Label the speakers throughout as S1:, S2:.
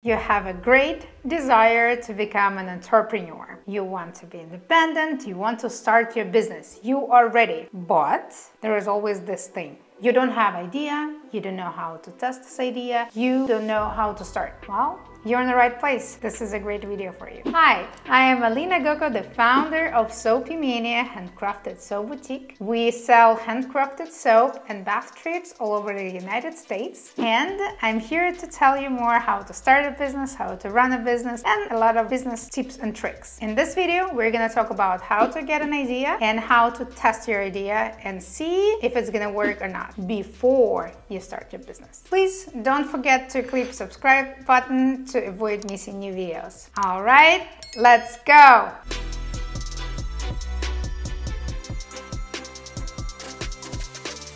S1: You have a great desire to become an entrepreneur. You want to be independent, you want to start your business. You are ready, but there is always this thing. You don't have idea, you don't know how to test this idea, you don't know how to start. Well, you're in the right place. This is a great video for you. Hi, I am Alina Goko, the founder of Soapy Mania Handcrafted Soap Boutique. We sell handcrafted soap and bath treats all over the United States. And I'm here to tell you more how to start a business, how to run a business, and a lot of business tips and tricks. In this video, we're gonna talk about how to get an idea and how to test your idea and see if it's gonna work or not before you start your business. Please don't forget to click subscribe button to avoid missing new videos. All right, let's go.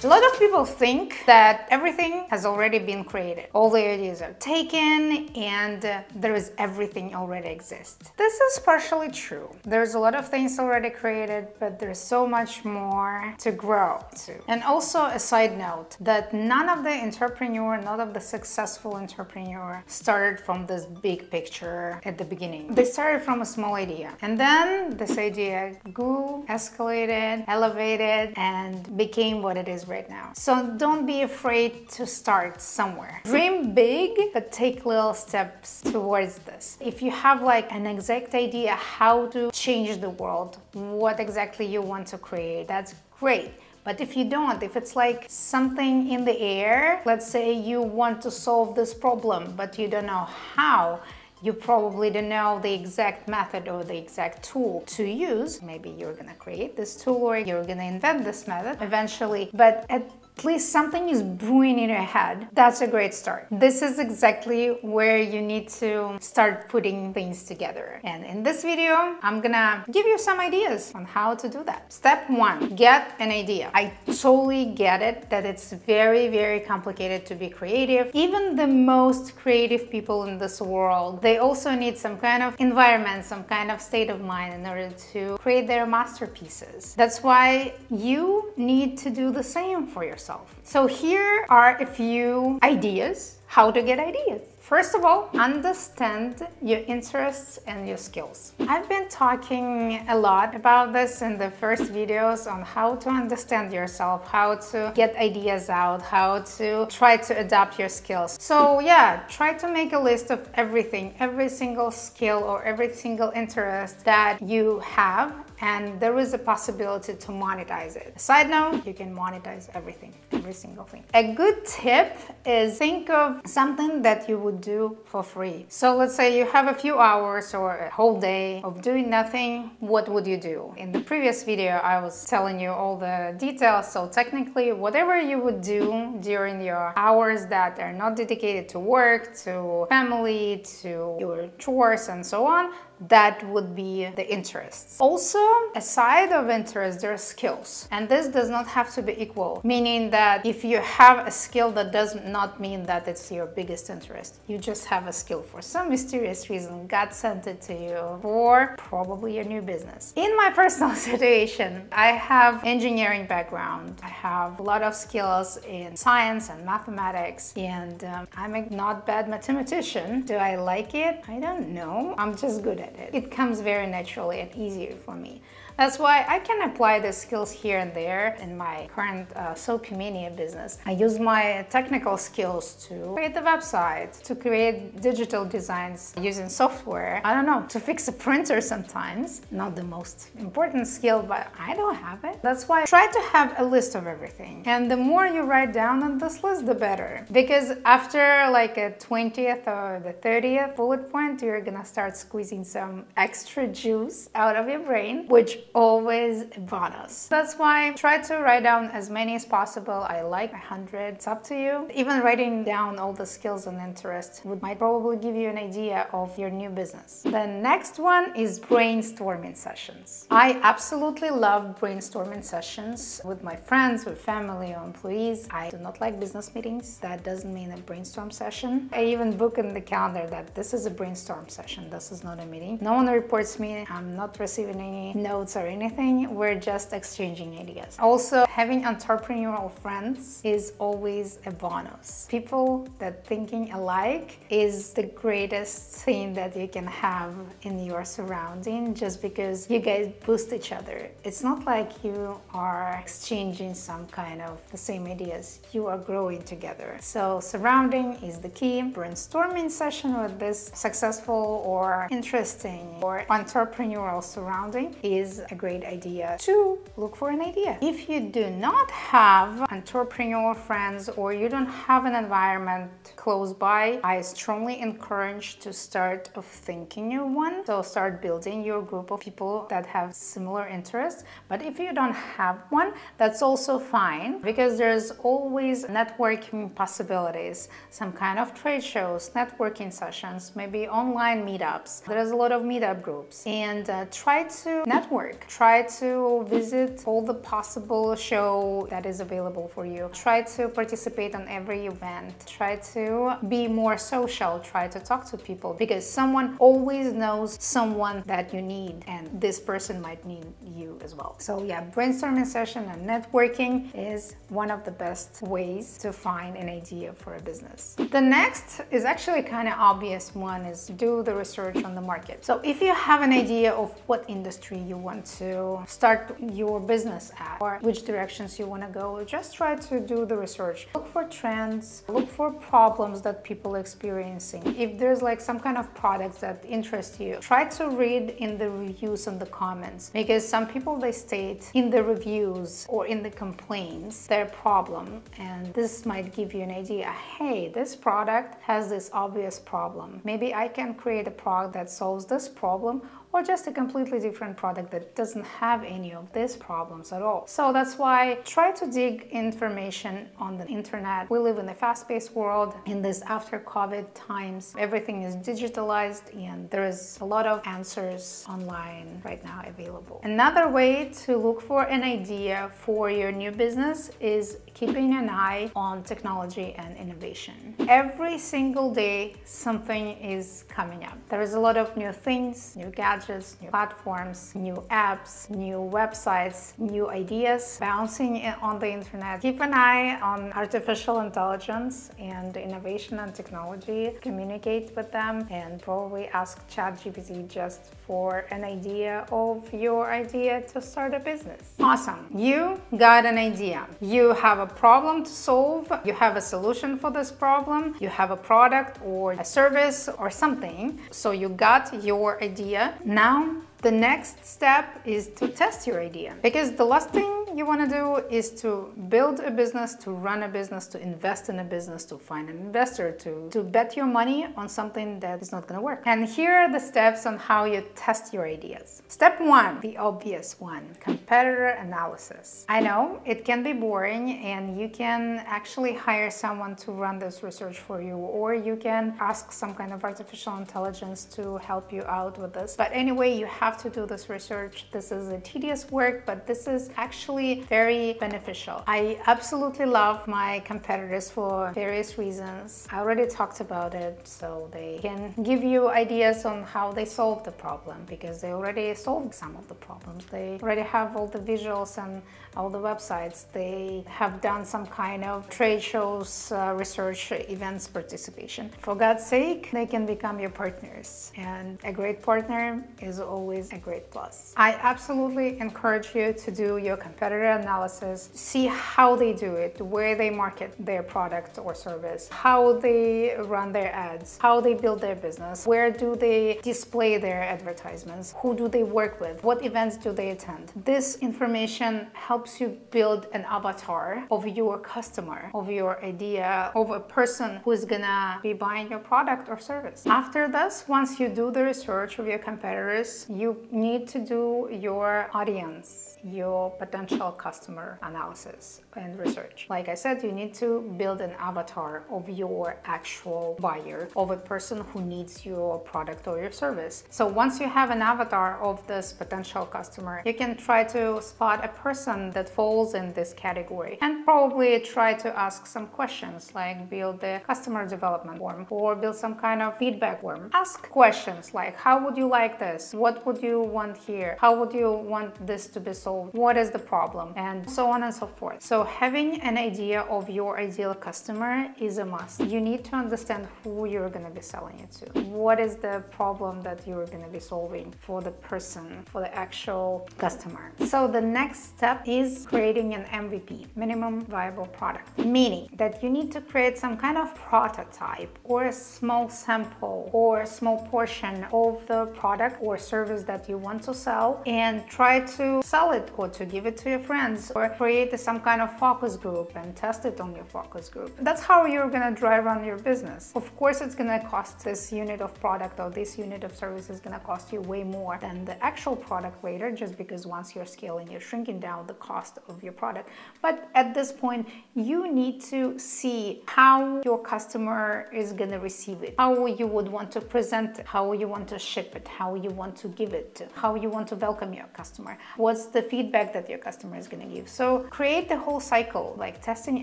S1: A lot of people think that everything has already been created. All the ideas are taken and there is everything already exists. This is partially true. There's a lot of things already created, but there's so much more to grow to. And also a side note that none of the successful entrepreneur started from this big picture at the beginning. They started from a small idea. And then this idea grew, escalated, elevated, and became what it is right now. So don't be afraid to start somewhere. Dream big, but take little steps towards this. If you have like an exact idea how to change the world, what exactly you want to create, that's great. But if you don't, if it's like something in the air, let's say you want to solve this problem, but you don't know how, you probably don't know the exact method or the exact tool to use. Maybe you're gonna create this tool or you're gonna invent this method eventually, but at least something is brewing in your head. That's a great start. This is exactly where you need to start putting things together. And in this video, I'm gonna give you some ideas on how to do that. Step one, get an idea. I totally get it that it's very, very complicated to be creative. Even the most creative people in this world, they also need some kind of environment, some kind of state of mind in order to create their masterpieces. That's why you need to do the same for yourself. So here are a few ideas how to get ideas. First of all, understand your interests and your skills. I've been talking a lot about this in the first videos on how to understand yourself, how to get ideas out, how to try to adapt your skills. So yeah, try to make a list of everything, every single skill or every single interest that you have, and there is a possibility to monetize it. Side note, you can monetize everything, every single thing. A good tip is think of something that you would do for free. So let's say you have a few hours or a whole day of doing nothing. What would you do? In the previous video, I was telling you all the details. So technically, whatever you would do during your hours that are not dedicated to work, to family, to your chores and so on, that would be the interests. Also, aside of interest, there are skills. And this does not have to be equal, meaning that if you have a skill, that does not mean that it's your biggest interest. You just have a skill for some mysterious reason. God sent it to you for probably your new business. In my personal situation, I have engineering background. I have a lot of skills in science and mathematics, and I'm a not bad mathematician. Do I like it? I don't know. I'm just good at it. It comes very naturally and easier for me. That's why I can apply the skills here and there in my current Soapy Mania business. I use my technical skills to create the website, to create digital designs using software. I don't know, to fix a printer sometimes. Not the most important skill, but I don't have it. That's why I try to have a list of everything. And the more you write down on this list, the better. Because after like a 20th or the 30th bullet point, you're gonna start squeezing some extra juice out of your brain, which always a bonus. That's why try to write down as many as possible. I like 100, it's up to you. Even writing down all the skills and interests might probably give you an idea of your new business. The next one is brainstorming sessions. I absolutely love brainstorming sessions with my friends, with family or employees. I do not like business meetings. That doesn't mean a brainstorm session. I even book in the calendar that this is a brainstorm session. This is not a meeting. No one reports me. I'm not receiving any notes notes or anything. We're just exchanging ideas. Also, having entrepreneurial friends is always a bonus. People that thinking alike is the greatest thing that you can have in your surrounding, just because you guys boost each other. It's not like you are exchanging some kind of the same ideas. You are growing together. So surrounding is the key. Brainstorming session with this successful or interesting or entrepreneurial surrounding is a great idea to look for an idea. If you do not have entrepreneurial friends or you don't have an environment close by, I strongly encourage to start of thinking of one. So start building your group of people that have similar interests. But if you don't have one, that's also fine, because there's always networking possibilities, some kind of trade shows, networking sessions, maybe online meetups. There's a lot of meetup groups, and try to network, try to visit all the possible show that is available for you. Try to participate on every event, try to be more social, try to talk to people, because someone always knows someone that you need, and this person might need you as well. So yeah, brainstorming session and networking is one of the best ways to find an idea for a business. The next is actually kind of obvious one, is do the research on the market. So if you have an idea of what industry you want to start your business at or which directions you want to go, just try to do the research. Look for trends, look for problems that people are experiencing. If there's like some kind of products that interest you, try to read in the reviews and the comments, because some people, they state in the reviews or in the complaints their problem, and this might give you an idea. Hey, this product has this obvious problem. Maybe I can create a product that solves this problem, or just a completely different product that doesn't have any of these problems at all. So that's why try to dig information on the internet. We live in a fast-paced world. In this after COVID times, everything is digitalized and there is a lot of answers online right now available. Another way to look for an idea for your new business is keeping an eye on technology and innovation. Every single day, something is coming up. There is a lot of new things, new gadgets, new platforms, new apps, new websites, new ideas bouncing on the internet. Keep an eye on artificial intelligence and innovation and technology. Communicate with them and probably ask ChatGPT just for an idea of your idea to start a business. Awesome. You got an idea. You have a problem to solve. You have a solution for this problem. You have a product or a service or something. So you got your idea. Now, the next step is to test your idea, because the last thing you want to do is to build a business, to run a business, to invest in a business, to find an investor, to bet your money on something that is not going to work. And here are the steps on how you test your ideas. Step one, the obvious one, competitor analysis. I know it can be boring, and you can actually hire someone to run this research for you, or you can ask some kind of artificial intelligence to help you out with this. But anyway, you have to do this research. This is a tedious work, but this is actually very beneficial. I absolutely love my competitors for various reasons. I already talked about it, so they can give you ideas on how they solve the problem, because they already solved some of the problems. They already have all the visuals and all the websites. They have done some kind of trade shows, research events participation. For God's sake, they can become your partners, and a great partner is always a great plus. I absolutely encourage you to do your competitor analysis, see how they do it, where they market their product or service, how they run their ads, how they build their business, where do they display their advertisements, who do they work with, what events do they attend. This information helps you build an avatar of your customer, of your idea, of a person who is gonna be buying your product or service. After this, once you do the research of your competitors, you need to do your audience, your potential potential customer analysis and research. Like I said, you need to build an avatar of your actual buyer, of a person who needs your product or your service. So once you have an avatar of this potential customer, you can try to spot a person that falls in this category and probably try to ask some questions, like build a customer development form or build some kind of feedback form. Ask questions like, how would you like this? What would you want here? How would you want this to be solved? What is the problem? And so on and so forth. So having an idea of your ideal customer is a must. You need to understand who you're going to be selling it to. What is the problem that you're going to be solving for the person, for the actual customer? So the next step is creating an MVP, minimum viable product, meaning that you need to create some kind of prototype or a small sample or a small portion of the product or service that you want to sell and try to sell it or to give it to your friends or create some kind of focus group and test it on your focus group. That's how you're going to drive on your business. Of course, it's going to cost this unit of product or this unit of service is going to cost you way more than the actual product later, just because once you're scaling, you're shrinking down the cost of your product. But at this point, you need to see how your customer is going to receive it, how you would want to present it, how you want to ship it, how you want to give it, how you want to welcome your customer, what's the feedback that your customer is going to give. So create the whole cycle. Like testing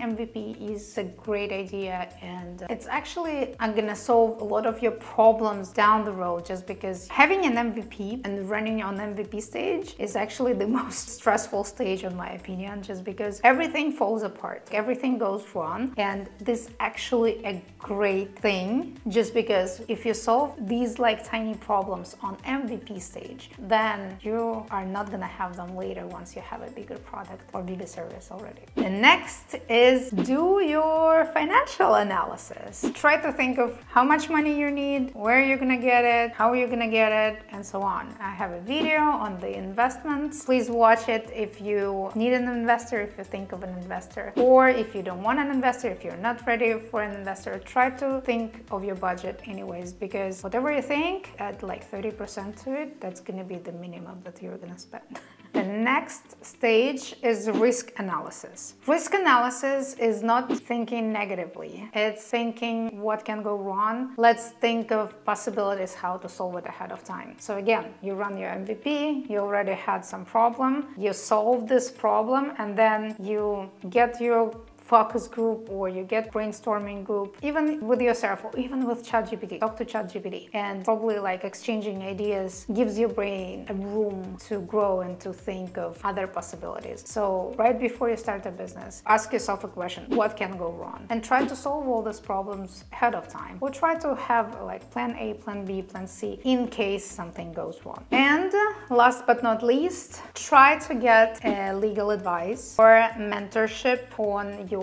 S1: MVP is a great idea, and it's actually going to solve a lot of your problems down the road, just because having an MVP and running on MVP stage is actually the most stressful stage in my opinion, just because everything falls apart, everything goes wrong, and this is actually a great thing, just because if you solve these like tiny problems on MVP stage, then you are not gonna have them later once you have a bigger product or bigger service already. The next is do your financial analysis. Try to think of how much money you need, where you're gonna get it, how you're gonna get it, and so on. I have a video on the investments. Please watch it if you need an investor, if you think of an investor, or if you don't want an investor, if you're not ready for an investor, try to think of your budget anyways, because whatever you think, add like 30% to it, that's gonna be the minimum that you're gonna spend. The next stage is risk analysis. Risk analysis is not thinking negatively. It's thinking what can go wrong. Let's think of possibilities how to solve it ahead of time. So again, you run your MVP, you already had some problem, you solve this problem, and then you get your focus group or you get brainstorming group, even with yourself or even with ChatGPT. Talk to ChatGPT, and probably like exchanging ideas gives your brain a room to grow and to think of other possibilities. So right before you start a business, ask yourself a question: what can go wrong? And try to solve all these problems ahead of time. Or try to have like plan A, plan B, plan C in case something goes wrong. And last but not least, try to get legal advice or mentorship on your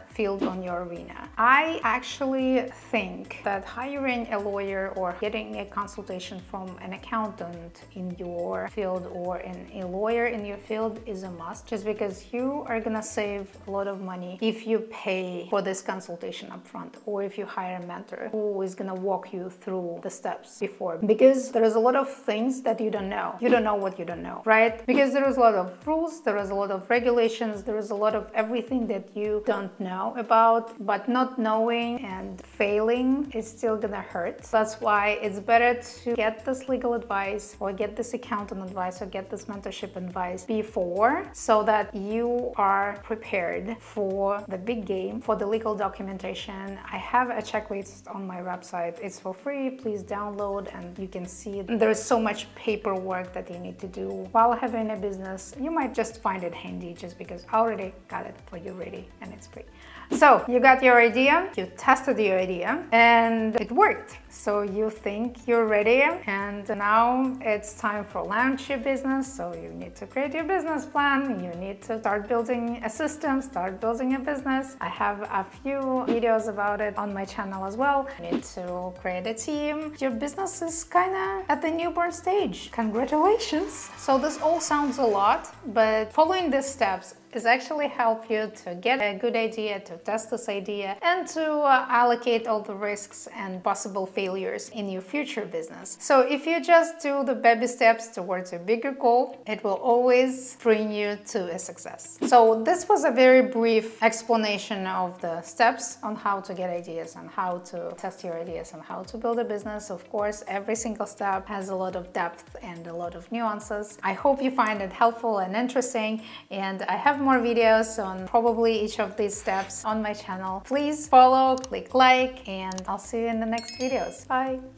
S1: field, on your arena. I actually think that hiring a lawyer or getting a consultation from an accountant in your field or a lawyer in your field is a must, just because you are gonna save a lot of money if you pay for this consultation upfront, or if you hire a mentor who is gonna walk you through the steps before, because there is a lot of things that you don't know. You don't know what you don't know, right? Because there is a lot of rules, there is a lot of regulations, there is a lot of everything that you don't know about, but not knowing and failing is still gonna hurt. That's why it's better to get this legal advice or get this accountant advice or get this mentorship advice before, so that you are prepared for the big game, for the legal documentation. I have a checklist on my website. It's for free. Please download and you can see there's so much paperwork that you need to do while having a business. You might just find it handy, just because I already got it for you ready and it's free. So you got your idea, you tested your idea, and it worked. So you think you're ready, and now it's time for launch your business. So you need to create your business plan, you need to start building a system, start building a business. I have a few videos about it on my channel as well. You need to create a team. Your business is kind of at the newborn stage. Congratulations! So this all sounds a lot, but following these steps is actually help you to get a good idea, to test this idea and to allocate all the risks and possible failures in your future business. So if you just do the baby steps towards a bigger goal, it will always bring you to a success. So this was a very brief explanation of the steps on how to get ideas and how to test your ideas and how to build a business. Of course, every single step has a lot of depth and a lot of nuances. I hope you find it helpful and interesting, and I have more videos on probably each of these steps on my channel. Please follow, click like, and I'll see you in the next videos. Bye!